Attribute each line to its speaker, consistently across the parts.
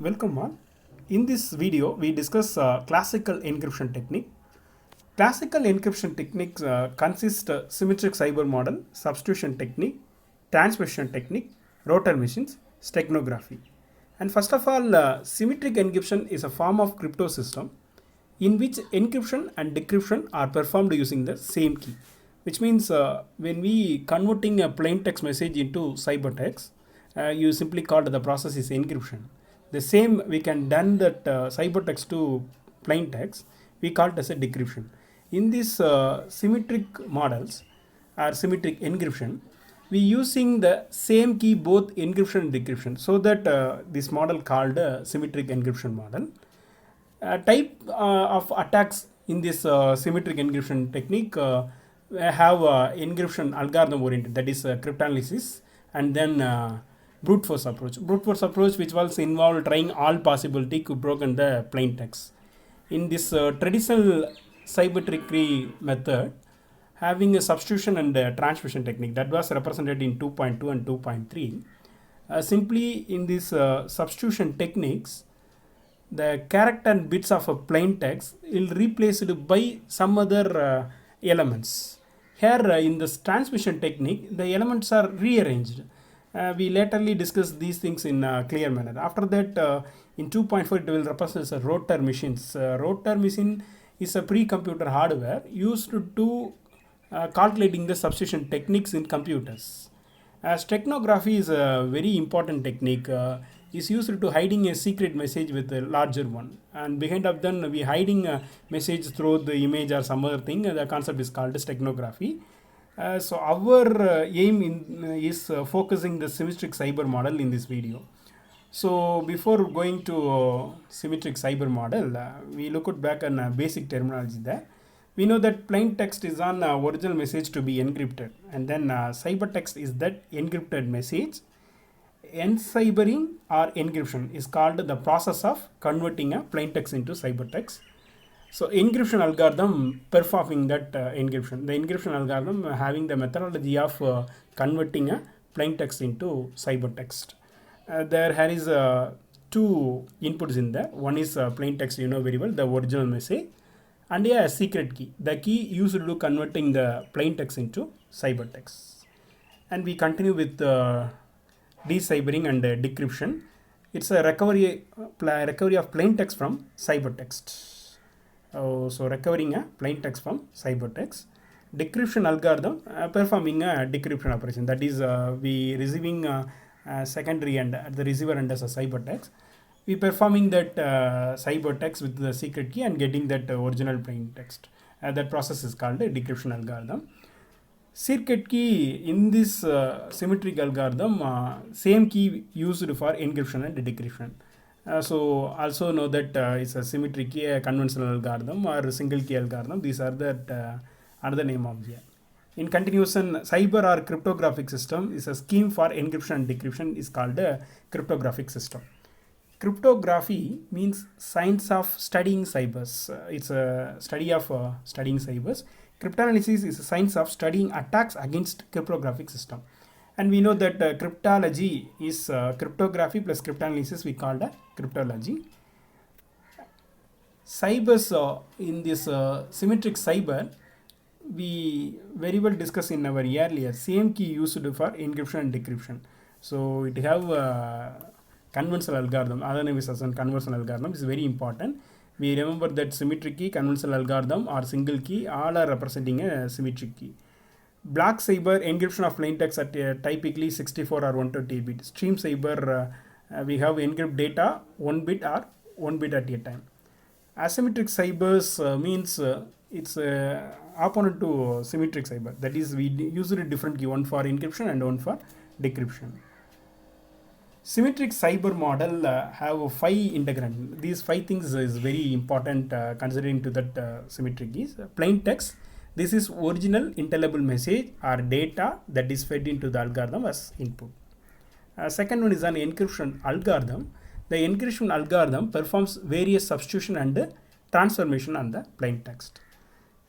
Speaker 1: Welcome all. In this video, we discuss classical encryption technique. Classical encryption techniques consist symmetric cyber model, substitution technique, transmission technique, rotor machines, steganography. And first of all, symmetric encryption is a form of crypto system in which encryption and decryption are performed using the same key, which means when we converting a plain text message into cybertext, you simply call the process is encryption. The same we can done that cybertext to plain text, we call it as a decryption. In these symmetric models or symmetric encryption, we using the same key both encryption and decryption, so that this model called symmetric encryption model. Type of attacks in this symmetric encryption technique have encryption algorithm oriented, that is cryptanalysis, and then brute force approach. Brute force approach, which was involved trying all possibility to broken the plain text. In this traditional cybertrick method, having a substitution and transmission technique that was represented in 2.2 and 2.3. Simply in this substitution techniques, the character and bits of a plain text will replaced by some other elements. Here in this transmission technique, the elements are rearranged. We laterally discuss these things in a clear manner. After that, in 2.4 it will represent as a rotor machines. Rotor machine is a pre-computer hardware used to calculating the substitution techniques in computers. Steganography is a very important technique. Is used to hiding a secret message with a larger one, and behind of them we hiding a message through the image or some other thing. The concept is called steganography. So our aim is focusing the symmetric cyber model in this video. So before going to symmetric cyber model, we look at back on basic terminology there. We know that plain text is on original message to be encrypted, and then cybertext is that encrypted message. Encybering or encryption is called the process of converting a plain text into cybertext. So encryption algorithm performing that encryption. The encryption algorithm having the methodology of converting a plain text into cybertext. There is two inputs in there. One is plain text, you know very well, the original message, and a secret key. The key used to converting the plain text into cybertext. And we continue with deciphering and decryption. It's a recovery of plain text from cybertext. So recovering a plain text from cybertext. Decryption algorithm performing a decryption operation. That is, we receiving secondary and the receiver and as a cybertext. We performing that cybertext with the secret key and getting that original plain text. That process is called a decryption algorithm. Secret key in this symmetric algorithm, same key used for encryption and decryption. So also know that it's a symmetric key, a conventional algorithm, or a single key algorithm. These are the another name of here. In continuation, cyber or cryptographic system is a scheme for encryption and decryption is called a cryptographic system. Cryptography means science of studying cybers. It's a study of studying cybers. Cryptanalysis is a science of studying attacks against cryptographic system. And we know that cryptology is cryptography plus cryptanalysis, we call that cryptology. Cybers in this symmetric cyber, we very well discussed in our earlier, same key used for encryption and decryption. So it have conventional algorithm, other name is as a conventional algorithm, is very important. We remember that symmetric key, conventional algorithm, or single key, all are representing a symmetric key. Block cyber encryption of plain text at typically 64 or 128 bit. Stream cyber, we have encrypt data 1 bit or 1 bit at a time. Asymmetric cybers means it's opponent to symmetric cyber. That is, we use a different key, one for encryption and one for decryption. Symmetric cyber model have 5 integrant. These 5 things is very important considering to that symmetric keys. Plain text. This is original intelligible message or data that is fed into the algorithm as input. Second one is an encryption algorithm. The encryption algorithm performs various substitution and transformation on the plain text.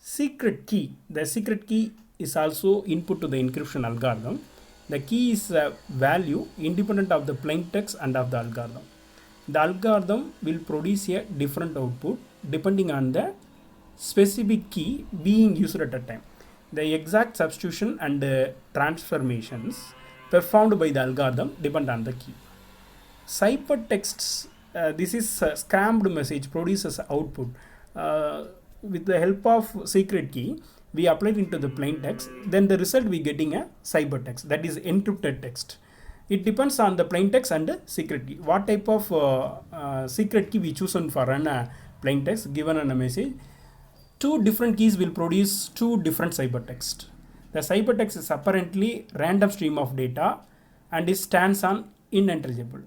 Speaker 1: Secret key. The secret key is also input to the encryption algorithm. The key is a value independent of the plain text and of the algorithm. The algorithm will produce a different output depending on the specific key being used at a time. The exact substitution and transformations performed by the algorithm depend on the key. Ciphertexts, this is scrambled message produces output. With the help of secret key, we apply it into the plain text, then the result we getting a ciphertext, that is encrypted text. It depends on the plain text and the secret key. What type of secret key we chosen for an plain text given on a message. Two different keys will produce two different ciphertext. The ciphertext is apparently random stream of data and it stands on unintelligible.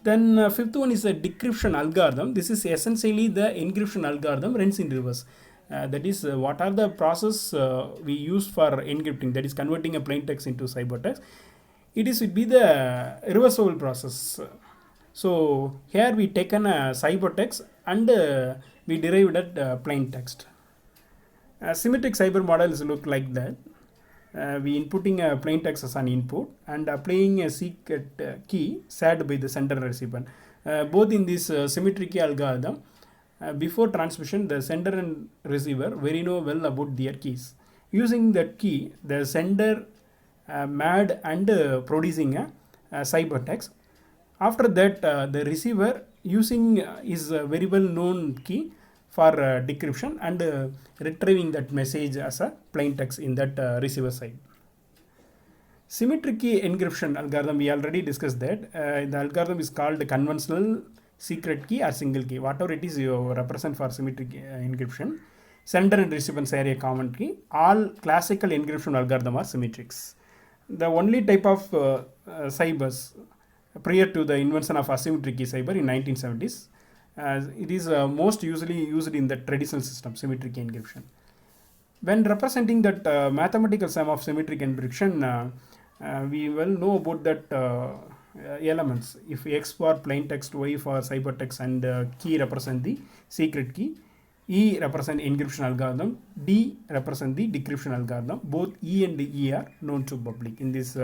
Speaker 1: Then fifth one is a decryption algorithm. This is essentially the encryption algorithm runs in reverse. That is what are the process we use for encrypting, that is converting a plain text into ciphertext. It is would be the reversible process. So here we taken a ciphertext and we derived that plain text. Symmetric cyber models look like that. We inputting a plain text as an input and applying a secret key shared by the sender and recipient. Both in this symmetric key algorithm, before transmission, the sender and receiver very know well about their keys. Using that key, the sender mad and producing a ciphertext. After that, the receiver using is a very well known key for decryption and retrieving that message as a plain text in that receiver side. Symmetric key encryption algorithm, we already discussed that. The algorithm is called conventional secret key or single key, whatever it is you represent for symmetric encryption. Sender and recipient share a common key. All classical encryption algorithm are symmetrics. The only type of cybers prior to the invention of asymmetric key cyber in 1970s, it is most usually used in the traditional system, symmetric encryption. When representing that mathematical sum of symmetric encryption, we well know about that elements. If X for plain text, Y for ciphertext, and key represent the secret key, E represent encryption algorithm, D represent the decryption algorithm. Both E and E are known to public. In this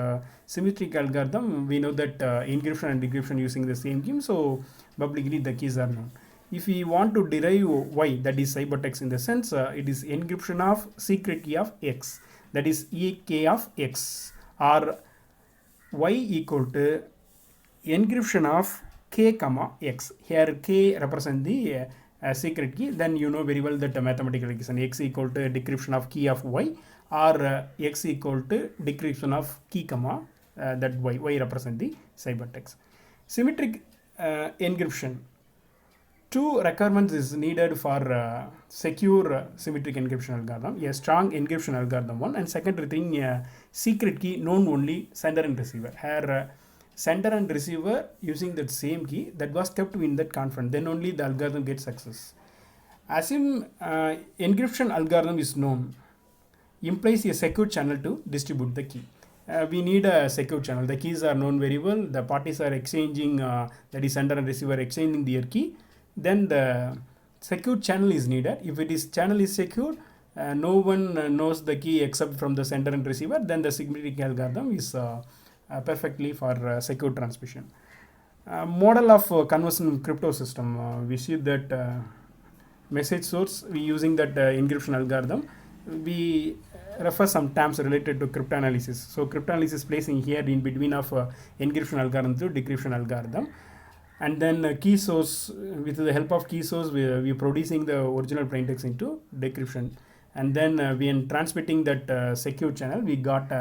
Speaker 1: symmetric algorithm, we know that encryption and decryption using the same key, so publicly the keys are known. If we want to derive Y, that is ciphertext in the sense, it is encryption of secret key of X, that is EK of X, or Y equal to encryption of K comma X. Here K represent the secret key, then you know very well that mathematical equation X equal to decryption of key of Y, or X equal to decryption of key comma that Y represent the ciphertext. Symmetric encryption. Two requirements is needed for secure symmetric encryption algorithm. A strong encryption algorithm one, and secondary thing, secret key known only sender and receiver. Here sender and receiver using that same key that was kept in that conference, then only the algorithm gets success. Assume encryption algorithm is known, implies a secure channel to distribute the key. We need a secure channel. The keys are known very well. The parties are exchanging, that is sender and receiver exchanging their key. Then the secure channel is needed. If it is channel is secure, no one knows the key except from the sender and receiver, then the symmetric algorithm is perfectly for secure transmission. Model of conversion crypto system, we see that message source, we using that encryption algorithm, we refer some terms related to cryptanalysis. So cryptanalysis placing here in between of encryption algorithm to decryption algorithm, and then key source, with the help of key source we producing the original plain text into decryption, and then when transmitting that secure channel we got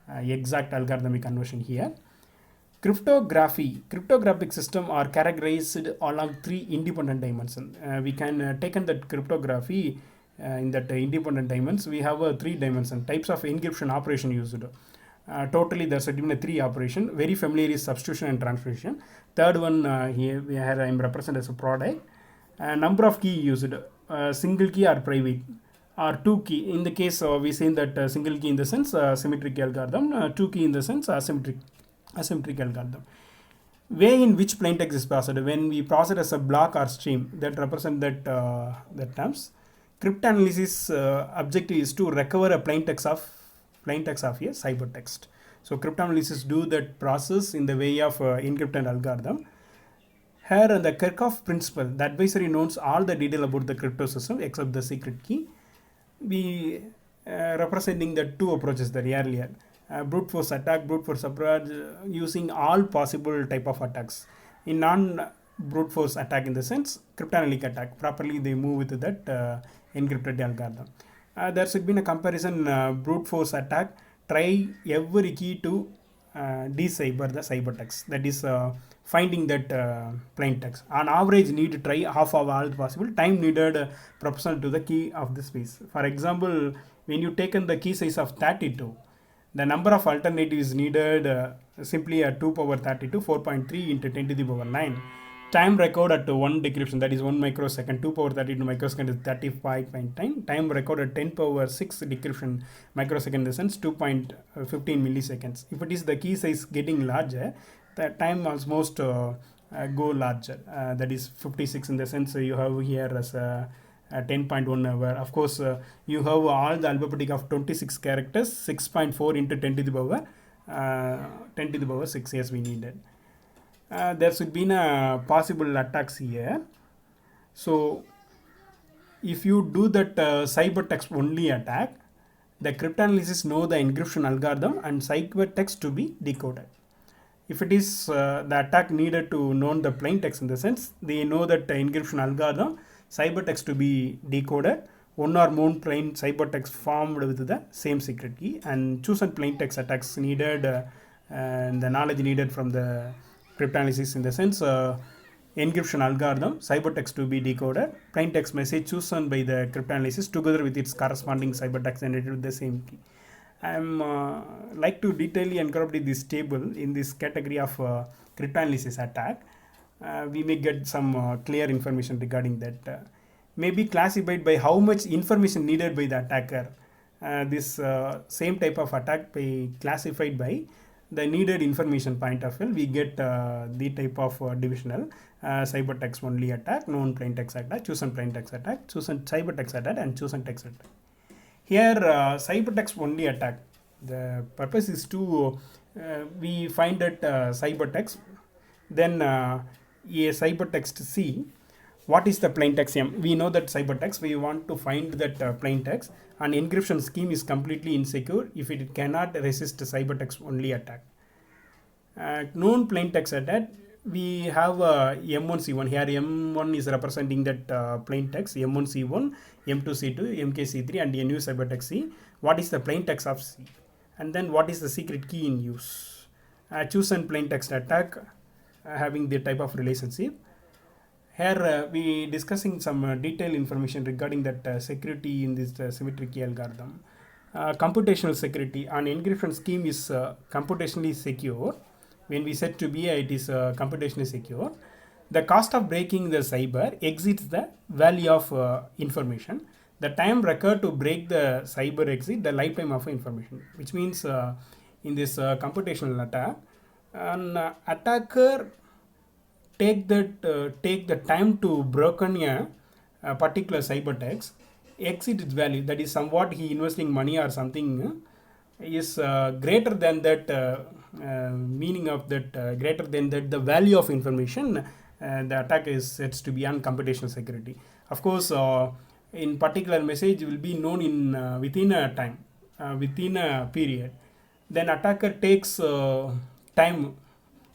Speaker 1: exact algorithmic conversion here. Cryptographic system are characterized along three independent dimensions. We can taken that cryptography in that independent dimensions. We have three dimension types of encryption operation used. Totally there's a three operation. Very familiar is substitution and transformation. Third one here I am represented as a product. Number of key used, single key or private, or two key. In the case we say that single key in the sense symmetric algorithm, two key in the sense asymmetric algorithm. Way in which plain text is processed. When we process as a block or stream, that represent that terms. Cryptanalysis objective is to recover a plain text of a ciphertext. So cryptanalysis do that process in the way of encrypted algorithm. Here the Kirchhoff principle, the advisory knows all the detail about the crypto system except the secret key. We representing the two approaches that earlier. Brute force attack, brute force approach, using all possible type of attacks. In non-brute force attack, in the sense cryptanalytic attack, properly they move with that encrypted algorithm. There should be a comparison brute force attack, try every key to decipher the ciphertext, that is finding that plain text. On average need to try half of all possible time needed proportional to the key of the space. For example, when you taken the key size of 32, the number of alternatives needed simply at 2 power 32 4.3 into 10 to the power 9. Time record at 1 decryption, that is 1 microsecond. 2 power 32 microsecond is 35.9. Time record at 10 power 6 decryption microsecond, in the sense 2.15 milliseconds. If it is the key size getting larger, the time almost go larger, that is 56, in the sense you have here as a 10.1 hour. Of course, you have all the alphabetic of 26 characters, 6.4 into 10 to the power 10 to the power 6 as we needed. There should be possible attacks here. So if you do that cybertext only attack, the cryptanalysis know the encryption algorithm and cybertext to be decoded. If it is the attack needed to know the plain text, in the sense they know that the encryption algorithm, cybertext to be decoded, one or more plain cybertext formed with the same secret key, and chosen plain text attacks needed and the knowledge needed from the cryptanalysis, in the sense encryption algorithm, cybertext to be decoded, plain text message chosen by the cryptanalysis together with its corresponding cybertext generated with the same key. I am like to detail and incorporate this table in this category of cryptanalysis attack. We may get some clear information regarding that. May be classified by how much information needed by the attacker. This same type of attack be classified by the needed information point of view. We get the type of divisional cybertext only attack, known plain text attack, chosen plain text attack, chosen cybertext attack, and chosen text attack. Here cybertext only attack, the purpose is to we find that cybertext, then a cybertext C, what is the plain text M? We know that cybertext, we want to find that plain text. An encryption scheme is completely insecure if it cannot resist cybertext only attack. Known plain text attack, we have M1C1. Here M1 is representing that plain text, M1C1, M2C2, MKC3, and NU cybertext C. What is the plain text of C? And then what is the secret key in use? Chosen plain text attack having the type of relationship. Here we discussing some detailed information regarding that security in this symmetric key algorithm. Computational security, an encryption scheme is computationally secure. When we set to be it is computationally secure. The cost of breaking the cyber exceeds the value of information. The time required to break the cyber exceeds the lifetime of information, which means in this computational attack, an attacker take the time to broken a particular cybertext exceed its value, that is somewhat he investing money or something is greater than that meaning of that greater than that the value of information, the attack is said to be on computational security. Of course, in particular message will be known in within a time, within a period. Then attacker takes time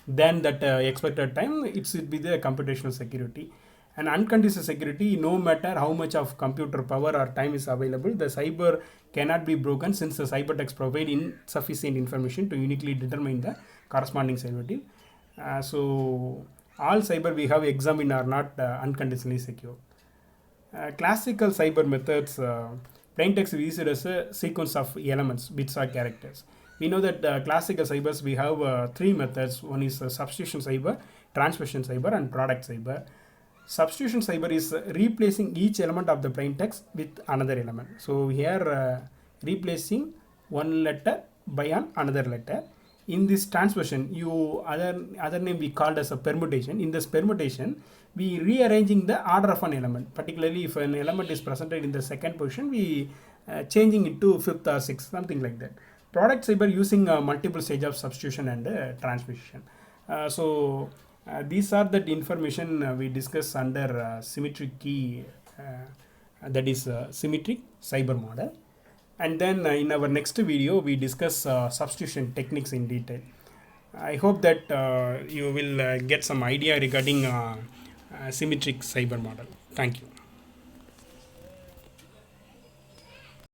Speaker 1: than that expected time, it should be the computational security. And unconditional security, no matter how much of computer power or time is available, the cyber cannot be broken since the cybertext provide insufficient information to uniquely determine the corresponding cyber. So all cyber we have examined are not unconditionally secure. Classical cyber methods, plain text is used as a sequence of elements, bits or characters. We know that classical cybers we have three methods. One is substitution cyber, transmission cyber, and product cyber. Substitution cyber is replacing each element of the plain text with another element. So here replacing one letter by another letter. In this transmission, other name we called as a permutation. In this permutation, we rearranging the order of an element. Particularly if an element is presented in the second position, we changing it to fifth or sixth, something like that. Product cyber using multiple stage of substitution and transmission. So These are the information we discuss under symmetric key, that is symmetric cyber model. And then in our next video we discuss substitution techniques in detail. I hope that you will get some idea regarding symmetric cyber model. Thank you.